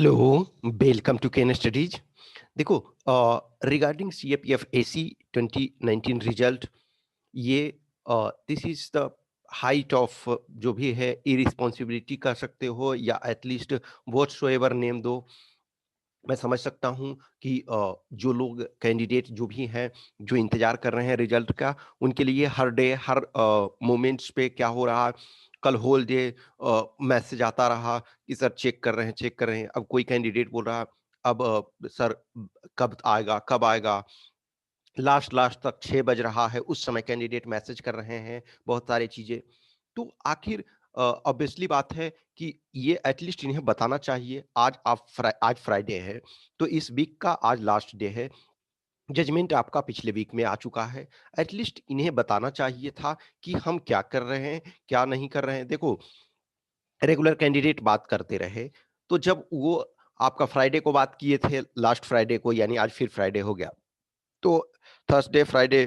Hello, welcome to ken studies. देखो, regarding CAPF AC 2019 result, ये this is the height of जो भी है इरिस्पॉन्सिबिलिटी कह सकते हो या एटलीस्ट व्हाटसोएवर नेम दो। मैं समझ सकता हूँ कि जो लोग कैंडिडेट जो भी हैं जो इंतजार कर रहे हैं रिजल्ट का, उनके लिए हर डे हर मोमेंट्स पे क्या हो रहा है। कल होल डे मैसेज आता रहा कि सर चेक कर रहे हैं, चेक कर रहे हैं। अब कोई कैंडिडेट बोल रहा अब सर कब आएगा। लास्ट लास्ट तक 6 बज रहा है, उस समय कैंडिडेट मैसेज कर रहे हैं बहुत सारी चीज़ें। तो आखिर ऑब्वियसली बात है कि ये एटलीस्ट इन्हें बताना चाहिए। आज फ्राइडे है, तो इस वीक का आज लास्ट डे है। जजमेंट आपका पिछले वीक में आ चुका है। एटलीस्ट इन्हें बताना चाहिए था कि हम क्या कर रहे हैं, क्या नहीं कर रहे हैं। देखो, रेगुलर कैंडिडेट बात करते रहे, तो जब वो आपका फ्राइडे को बात किए थे, लास्ट फ्राइडे को, यानी आज फिर फ्राइडे हो गया। तो थर्सडे, फ्राइडे,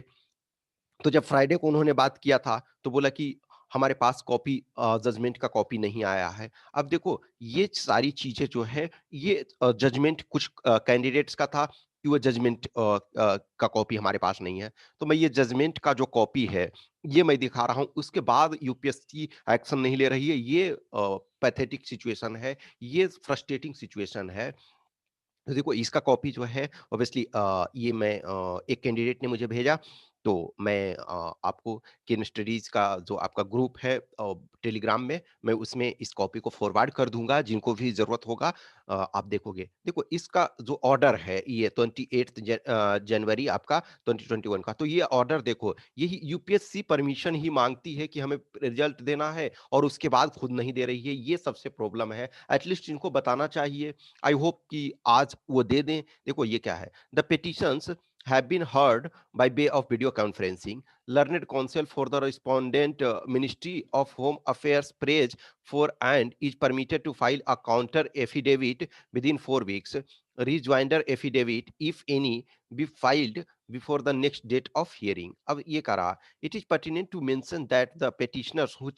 तो जब फ्राइडे को उन्होंने बात किया था तो बोला कि हमारे पास कॉपी जजमेंट का कॉपी नहीं आया है। अब देखो, ये सारी चीजें जो है, ये जजमेंट कुछ कैंडिडेट्स का था कि वो जजमेंट का कॉपी हमारे पास नहीं है। तो मैं ये जजमेंट का जो कॉपी है ये मैं दिखा रहा हूँ, उसके बाद यूपीएससी एक्शन नहीं ले रही है। ये पैथेटिक सिचुएशन है, ये फ्रस्ट्रेटिंग सिचुएशन है। तो देखो, इसका कॉपी जो है ऑब्वियसली ये मैं एक कैंडिडेट ने मुझे भेजा, तो मैं आपको केन स्टडीज का जो आपका ग्रुप है टेलीग्राम में, मैं उसमें इस कॉपी को फॉरवर्ड कर दूंगा। जिनको भी जरूरत होगा आप देखोगे। देखो, इसका जो ऑर्डर है ये 28 जनवरी आपका 2021 का। तो ये ऑर्डर देखो, यही यूपीएससी परमिशन ही मांगती है कि हमें रिजल्ट देना है और उसके बाद खुद नहीं दे रही है। ये सबसे प्रॉब्लम है। एटलीस्ट इनको बताना चाहिए। आई होप कि आज वो दे दें। देखो ये क्या है, the petitions have been heard by way of video conferencing. Learned counsel for the respondent Ministry of Home Affairs prays for and is permitted to file a counter affidavit within 4 weeks. Rejoinder affidavit, if any, be filed before the next date of hearing. अब ये करा, it is pertinent to mention that the petitioners who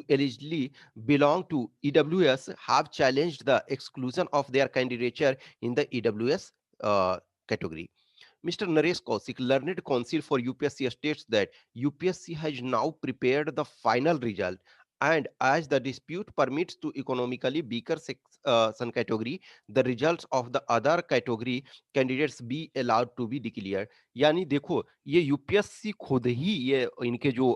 allegedly belong to EWS have challenged the exclusion of their candidature in the EWS category. Mr. Naresh Kaushik, learned counsel for UPSC, states that UPSC has now prepared the final result, and as the dispute permits to economically weaker section category, the results of the other category candidates be allowed to be declared. यानी देखो, ये UPSC खुद ही, ये इनके जो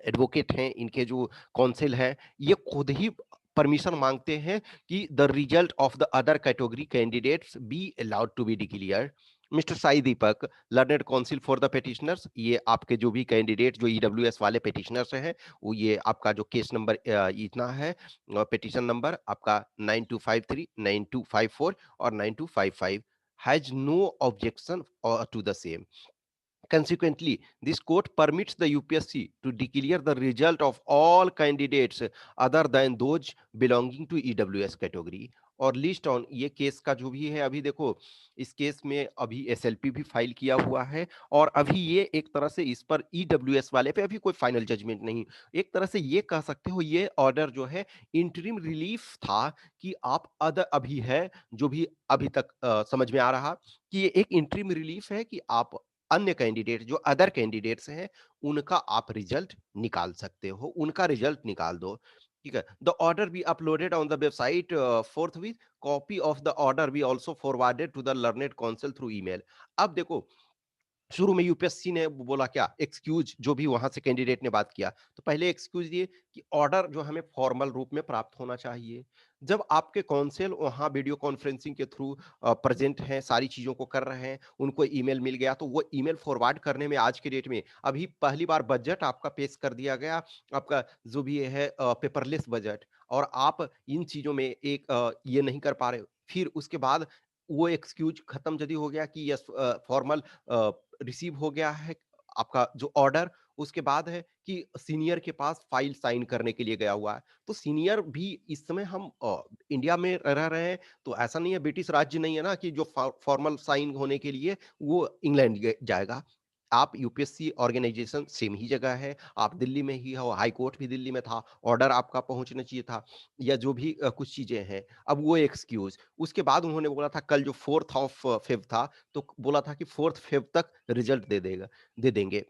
advocate हैं, इनके जो काउंसिल हैं, ये खुद ही परमिशन मांगते हैं कि the result of the other category candidates be allowed to be declared. Mister Sai Deepak, learned counsel for the petitioners, ये आपके जो भी कैंडिडेट जो ईडब्ल्यूएस वाले पेटिशनर्स हैं, वो ये आपका जो केस नंबर इतना है, पेटिशन नंबर आपका 9253, 9254 और 9255, has no objection to the same. Consequently, this court permits the UPSC to declare the result of all candidates other than those belonging to EWS category। और लिस्ट ऑन ये case का जो भी है, अभी देखो, इस केस में अभी एसएलपी भी फाइल किया हुआ है और अभी ये एक तरह से इस पर ईडब्ल्यूएस वाले पे अभी कोई फाइनल जजमेंट नहीं। एक तरह से ये कह सकते हो, ये ऑर्डर जो है इंटरिम रिलीफ था कि आप अदर अभी है, जो भी अभी तक समझ में आ रहा कि ये एक इंटरिम रिलीफ है कि आप अन्य कैंडिडेट जो अदर कैंडिडेट्स हैं उनका आप रिजल्ट निकाल सकते हो, उनका रिजल्ट निकाल दो। ठीक है, the order be uploaded on the website forthwith copy of the order be also forwarded to the learned counsel through email. अब देखो, शुरू में यूपीएससी ने बोला क्या, एक्सक्यूज, जो भी वहां से कैंडिडेट ने बात किया, तो पहले एक्सक्यूज दिए कि ऑर्डर जो हमें फॉर्मल रूप में प्राप्त होना चाहिए। जब आपके कौंसिल वहां वीडियो कॉन्फ्रेंसिंग के थ्रू प्रेजेंट हैं, सारी चीजों को कर रहे हैं, उनको ईमेल मिल गया, तो वो ईमेल फॉरवर्ड करने में आज के डेट में अभी पहली बार बजट आपका पेश कर दिया गया, आपका जो भी है पेपरलेस बजट, और आप इन चीजों में एक ये नहीं कर पा रहे। फिर उसके बाद वो एक्सक्यूज खत्म यदि हो गया कि यस फॉर्मल रिसीव हो गया है आपका जो ऑर्डर, उसके बाद है कि सीनियर के पास फाइल साइन करने के लिए गया हुआ है। तो सीनियर भी इस समय हम इंडिया में रह रहे हैं, तो ऐसा नहीं है, ब्रिटिश राज्य नहीं है ना कि जो फॉर्मल साइन होने के लिए वो इंग्लैंड जाएगा। आप यूपीएससी ऑर्गेनाइजेशन सेम ही जगह है, आप दिल्ली में ही हो, हाई कोर्ट भी दिल्ली में था, ऑर्डर आपका पहुँचना चाहिए था या जो भी कुछ चीज़ें हैं। अब वो एक्सक्यूज़, उसके बाद उन्होंने बोला था कल जो 4th ऑफ फ़ेब था, तो बोला था कि 4th फ़ेब तक रिज़ल्ट दे देंगे।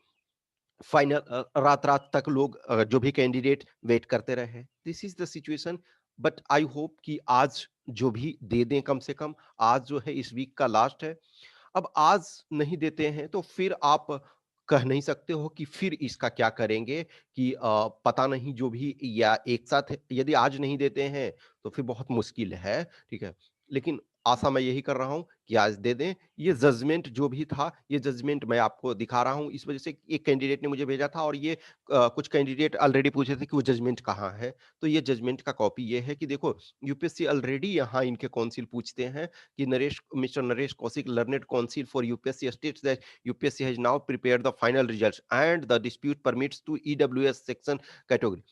फाइनल रात-रात तक लोग जो भी कैंडिडेट वेट करते रहे। This is the situation but I hope कि आज जो भी दे दें कम से कम, आज जो है इस वीक का लास्ट है। अब आज नहीं देते हैं तो फिर आप कह नहीं सकते हो कि फिर इसका क्या करेंगे कि पता नहीं जो भी या एक साथ यदि आज नहीं देते हैं तो फिर बहुत मुश्किल है, ठीक है? लेकिन आशा मैं यही कर रहा हूँ कि आज दे दें। ये जजमेंट जो भी था, ये जजमेंट मैं आपको दिखा रहा हूँ इस वज़ह से एक कैंडिडेट ने मुझे भेजा था और ये कुछ कैंडिडेट ऑलरेडी पूछे थे कि वो जजमेंट कहाँ है? तो ये जजमेंट का कॉपी ये है कि देखो यूपीएससी ऑलरेडी यहाँ इनके काउंसिल पूछते हैं कि Mr. Naresh Kaushik, learned counsel for UPSC, states that UPSC has now prepared the final results and the dispute permits to EWS section category.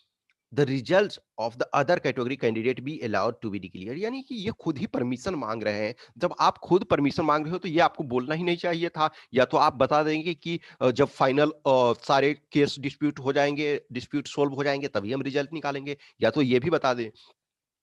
The results of the other category candidate be allowed to be declared. यानी कि ये खुद ही permission मांग रहे हैं। जब आप खुद परमिशन मांग रहे हो तो ये आपको बोलना ही नहीं चाहिए था। या तो आप बता देंगे कि जब फाइनल सारे केस डिस्प्यूट हो जाएँगे, डिस्प्यूट सॉल्व हो जाएँगे तभी हम रिजल्ट निकालेंगे। या तो ये भी बता दें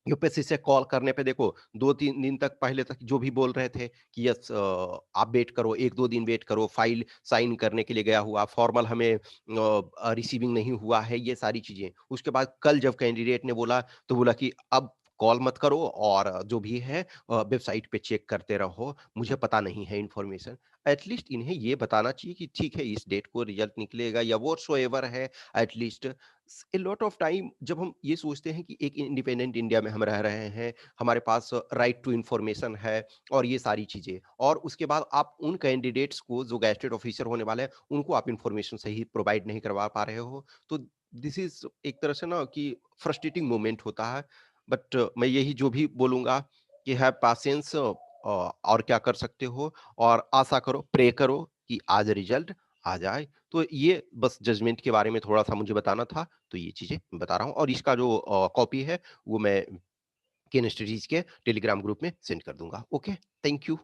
यूपीएससी से कॉल करने पे देखो 2-3 दिन तक पहले तक जो भी बोल रहे थे कि यस आप वेट करो, 1-2 दिन वेट करो, फाइल साइन करने के लिए गया हुआ, फॉर्मल हमें रिसीविंग नहीं हुआ है, ये सारी चीज़ें। उसके बाद कल जब कैंडिडेट ने बोला, तो बोला कि अब कॉल मत करो और जो भी है वेबसाइट पे चेक करते रहो, मुझे पता नहीं है इन्फॉर्मेशन। एट लीस्ट इन्हें ये बताना चाहिए कि ठीक है, इस डेट को रिजल्ट निकलेगा या व्हाटसोएवर है at least a lot of time जब हम ये सोचते हैं कि एक इंडिपेंडेंट इंडिया में हम रह रहे हैं, हमारे पास राइट टू इंफॉर्मेशन है और ये सारी चीज़ें और उसके बाद आप उन कैंडिडेट्स को जो गैजेटेड ऑफिसर होने वाले हैं, उनको आप इंफॉर्मेशन सही प्रोवाइड नहीं करवा पा रहे हो, तो दिस इज़ एक तरह से ना कि फ्रस्ट्रेटिंग मोमेंट होता है। बट मैं यही जो भी बोलूँगा कि हैव पेशेंस और क्या कर सकते हो और आशा करो, प्रे करो कि आज रिजल्ट आ जाए। तो ये बस जजमेंट के बारे में थोड़ा-सा मुझे बताना था, तो ये चीज़ें बता रहा हूँ और इसका जो कॉपी है वो मैं केन स्टडीज़ के टेलीग्राम ग्रुप में सेंड कर दूँगा। Okay, thank you.